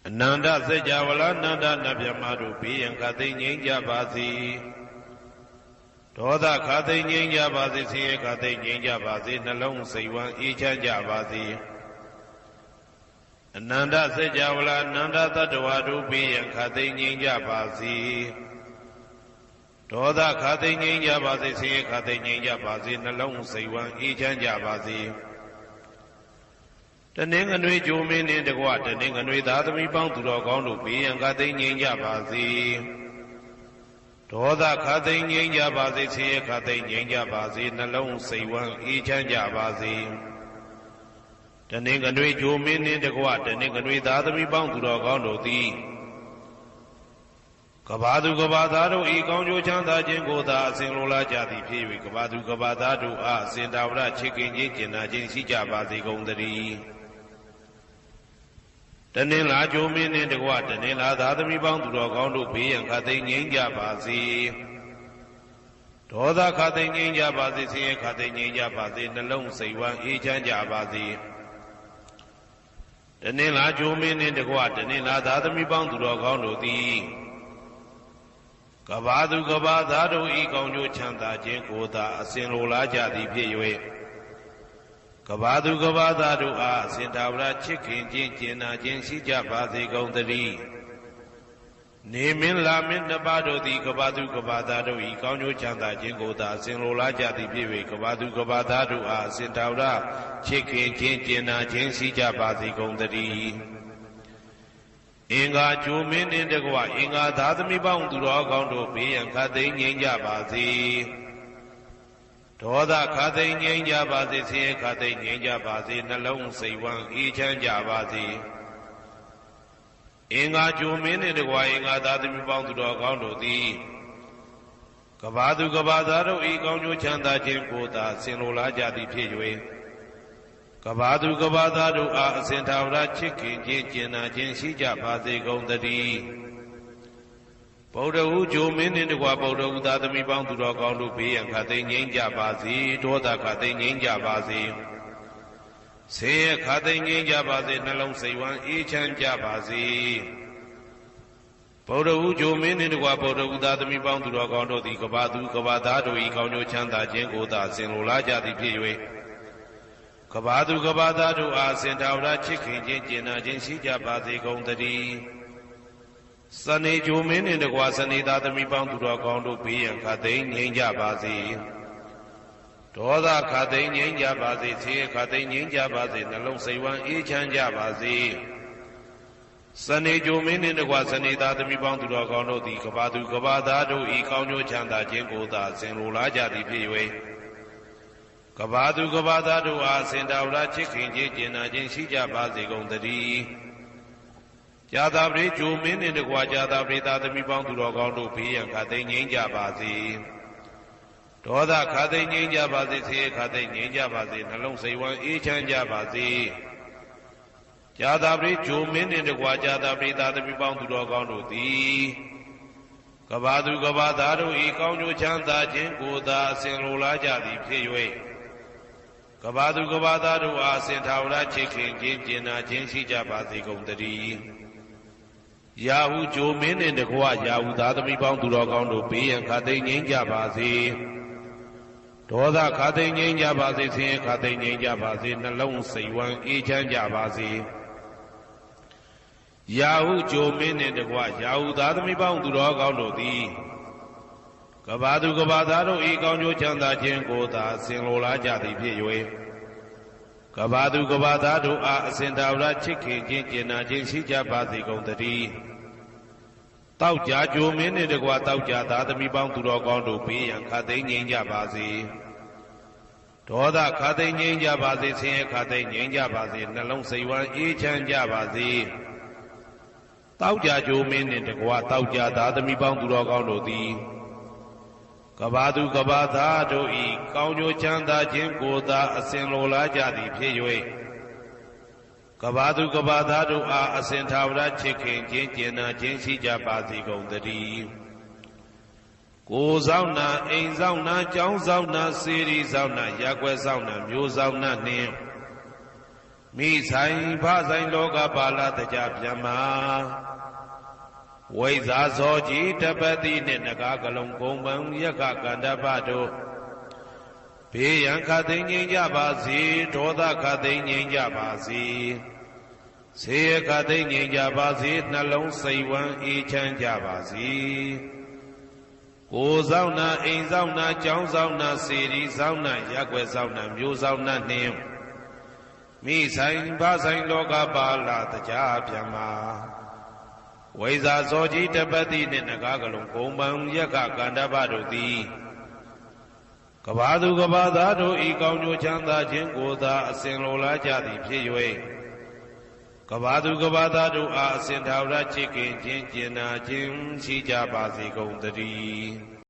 အနန္တစัจ java လာနန္ဒနဗျမတို့ဘေးရန်ခတ်သိမ်းငြိမ်းကြပါစေဒေါသခတ်သိမ်းငြိမ်းကြပါစေဆင်းရဲခတ်သိမ်းငြိမ်းကြပါစေနှလုံးစိတ်ဝမ်းအေးချမ်းကြပါစေအနန္တစัจ java လာနန္ဒတတ္တဝါတို့ဘေးရန်ခတ်သိမ်းငြိမ်းကြပါစေဒေါသခတ်သိမ်းငြိမ်းကြပါစေဆင်းရဲခတ်သိမ်းငြိမ်းကြပါစေနှလုံးစိတ်ဝမ်းအေးချမ်းကြပါစေတနင်္ဂနွေဂျိုမင်းနှင့်တကွတနင်္ဂနွေသားသမီးပေါင်းသူတော်ကောင်းတို့ဘေးရန်ခတ်သိမ်းငြိမ်းကြပါစေဒေါသခတ်သိမ်းငြိမ်းကြပါစေဆင်းရဲခတ်သိမ်းငြိမ်းကြပါစေနှလုံးစိတ်ဝမ်းအေးချမ်းကြပါစေတနင်္ဂနွေဂျိုမင်းနှင့်တကွတနင်္ဂနွေသားသမီးပေါင်းသူတော်ကောင်းတို့သည်ကဘာသူကဘာသားတို့ဤကောင်းကျိုးချမ်းသာခြင်းကိုသာအစဉ်လိုလားကြသည်ဖြစ်၍ကဘာသူကဘာသားတို့အားအစဉ်တာဝရချစ်ခင်ခြင်းကျင်နာခြင်းရှိကြပါစေကုန်သတည်းတနင်္လာဂျိုမင်းနှင့်တကွတနင်္လာသားသမီးပေါင်းသူတော်ကောင်းတို့ဘေးရန်ခတ်သိမ်းငြိမ်းကြပါစေဒေါသခတ်သိမ်းငြိမ်းကြပါစေဆင်းရဲခတ်သိမ်းငြိမ်းကြပါစေနှလုံးစိတ်ဝမ်းအေးချမ်းကြပါစေတနင်္လာဂျိုမင်းနှင့်တကွတနင်္လာသားသမီးပေါင်းသူတော်ကောင်းတို့သည်ကဘာသူကဘာသားတို့ဤကောင်းကျိုးချမ်းသာခြင်းကိုသာအစဉ်လိုလားကြသည်ဖြစ်၍ကဘာသူကဘာသားတို့အားအစဉ်တာဝရချစ်ခင်ခြင်းကျင်နာခြင်းရှိကြပါစေကုန်သတည်းနေမင်းလာမင်းနှစ်ပါးတို့သည်ကဘာသူကဘာသားတို့ဤကောင်းကျိုးချမ်းသာခြင်းကိုသာအစဉ်လိုလားကြသည်ဖြစ်၍ကဘာသူကဘာသားတို့အားအစဉ်တာဝရချစ်ခင်ခြင်းကျင်နာခြင်းရှိကြပါစေကုန်သတည်းအင်္ဂါဂျိုမင်းနှင့်တကွအင်္ဂါသားသမီးပေါင်းသူတော်ကောင်းတို့ဘေးရန်ခတ်သိမ်းငြိမ်းကြပါစေဒေါသခတ်သိမ်းငြိမ်းကြပါစေဆင်းရဲခတ်သိမ်းငြိမ်းကြပါစေနှလုံးစိတ်ဝမ်းအေးချမ်းကြပါစေအင်္ဂါဂျိုမင်းနှင့်တကွအင်္ဂါသားသမီးပေါင်းသူတော်ကောင်းတို့သည်ကဘာသူကဘာသားတို့ဤကောင်းကျိုးချမ်းသာခြင်းကိုသာဆင်လိုလားကြသည်ဖြစ်၍ကဘာသူကဘာသားတို့အားအစဉ်ထာဝရချစ်ခင်ခြင်းကျင်နာခြင်းရှိကြပါစေကုန်သတည်းဗုဒ္ဓဟူဂျိုမင်းနှင့်တကွဗုဒ္ဓဟူသားသမီးပေါင်းသူတော်ကောင်းတို့ဘေးရန်ခတ်သိမ်းငြိမ်းကြပါစေဒေါသခတ်သိမ်းငြိမ်းကြပါစေဆင်းရဲခတ်သိမ်းငြိမ်းကြပါစေနှလုံးစိတ်ဝမ်းအေးချမ်းကြပါစေဗုဒ္ဓဟူဂျိုမင်းနှင့်တကွဗုဒ္ဓဟူသားသမီးပေါင်းသူတော်ကောင်းတို့သည်ကဘာသူကဘာသားတို့၏ကောင်းကျိုးချမ်းသာခြင်းကိုသာဆင်လိုလားကြသည်ဖြစ်၍ကဘာသူကဘာသားတို့အားစင်တာဝရချစ်ခင်ခြင်းကျင်နာခြင်းရှိကြပါစေကုန်သတည်းစနေဂျိုမင်းနှင့်တကွစနေသားသမီးပေါင်းသူတော်ကောင်းတို့ဘေးရန်ခတ်သိမ်းငြိမ်းကြပါစေဒေါသခတ်သိမ်းငြိမ်းကြပါစေဆင်းရဲခတ်သိမ်းငြိမ်းကြပါစေနှလုံးစိတ်ဝမ်းအေးချမ်းကြပါစေစနေဂျိုမင်းနှင့်တကွစနေသားသမီးပေါင်းသူတော်ကောင်းတို့သည်ကဘာသူကဘာသားတို့ဤကောင်းကျိုးချမ်းသာခြင်းကိုသာဆင်လိုလားကြသည်ဖြစ်၍ကဘာသူကဘာသားတို့အားစင်တာဝရချစ်ခင်ခြင်းကျင်နာခြင်းရှိကြပါစေကုန်သတည်းဇာတာပရိဂျိုမင်းနှင့်တကွာဇာတာပရိသားသမီးပေါင်းသူတော်ကောင်းတို့ဘေးရန်ခတ်သိမ်းငြိမ်းကြပါစေဒေါသခတ်သိမ်းငြိမ်းကြပါစေဆင်းရဲခတ်သိမ်းငြိမ်းကြပါစေနှလုံးစိတ်ဝမ်းအေးချမ်းကြပါစေဇာတာပရိဂျိုမင်းနှင့်တကွာဇာတာပရိသားသမီးပေါင်းသူတော်ကောင်းတို့သည်ကဘာသူကဘာသားတို့ဤကောင်းကျိုးချမ်းသာခြင်းကိုသာအစဉ်လိုလားကြသည်ဖြစ်၍ကဘာသူကဘာသားတို့အားစင်ထာဝရချစ်ခင်ခြင်းကျင်နာခြင်းရှိကြပါစေကုန်သတည်းယာဟုဂျိုမင်းနှင့်တကွယာဟုသားသမီးပေါင်းသူတော်ကောင်းတို့ဘေးရန်ခတ်သိမ်းငြိမ်းကြပါစေဒေါသခတ်သိမ်းငြိမ်းကြပါစေဆင်းရဲခတ်သိမ်းငြိမ်းကြပါစေနှလုံးစိတ်ဝမ်းအေးချမ်းကြပါစေယာဟုဂျိုမင်းနှင့်တကွယာဟုသားသမီးပေါင်းသူတော်ကောင်းတို့သည်ကဘာသူကဘာသားတို့ဤကောင်းကျိုးချမ်းသာခြင်းကိုသာဆင်လိုလားကြသည်ဖြစ်၍ကဘာသူကဘာသားတို့အားအစဉ်တာဝရချစ်ခင်ခြင်းကျင်နာခြင်းရှိကြပါစေကုန်သတည်းတောက်ကြဂျိုမင်းနှင့်တကွတောက်ကြသားသမီးပေါင်းသူတော်ကောင်းတို့ဘေးရန်ခတ်သိမ်းငြိမ်းကြပါစေဒေါသခတ်သိမ်းငြိမ်းကြပါစေဆင်းရဲခတ်သိမ်းငြိမ်းကြပါစေနှလုံးစိတ်ဝမ်းအေးချမ်းကြပါစေတောက်ကြဂျိုမင်းနှင့်တကွတောက်ကြသားသမီးပေါင်းသူတော်ကောင်းတို့သည်ကဘာသူကဘာသားတို့ဤကောင်းကျိုးချမ်းသာခြင်းကိုသာအစဉ်လိုလားကြသည်ဖြစ်၍ကဘာသူကဘာသားတို့အားအစဉ်ထာဝရချစ်ခင်ခြင်းကျင်နာခြင်းရှိကြပါစေကုန်သတည်းကိုယ်ဆောင်နာအိမ်ဆောင်နာကျောင်းဆောင်နာစေရီဆောင်နာရပ်ကွက်ဆောင်နာမြို့ဆောင်နာနှင့် မိဆိုင်ဖဆိုင်လောကပါဠတကြဗျမဝိဇာဇောကြီးတပတိနှင့်နဂါကလုံးကုံပံယက္ခကန္တပတို့ဘေးရန်ခတ်သိမ်းငြိမ်းကြပါစေဒေါသခတ်သိမ်းငြိမ်းကြပါစေဆေးခတ်သိမ်းငြိမ်းကြပါစေနှလုံးစိတ်ဝမ်းအေးချမ်းကြပါစေကိုယ်ဆောင်နာအိမ်ဆောင်နာကျောင်းဆောင်နာစေရီဆောင်နာရက်ွယ်ဆောင်နာမျိုးဆောင်နာနှင့်မိဆိုင်ဖဆိုင်လောကပါဠတကြဗျမဝိဇာဇောကြီးတပတိနှင့်နဂါကလုံးကုံပံယက္ခကန္တပတို့သည်ကဘာသူကဘာသားတို့ဤကောင်းကျိုးချမ်းသာခြင်းကိုသာအစဉ်လိုလားကြသည်ဖြစ်၍ကဘာသူကဘာသားတို့အားအစဉ်ထာဝရချစ်ခင်ခြင်းကျင်နာခြင်းရှိကြပါစေကုန်သတည်း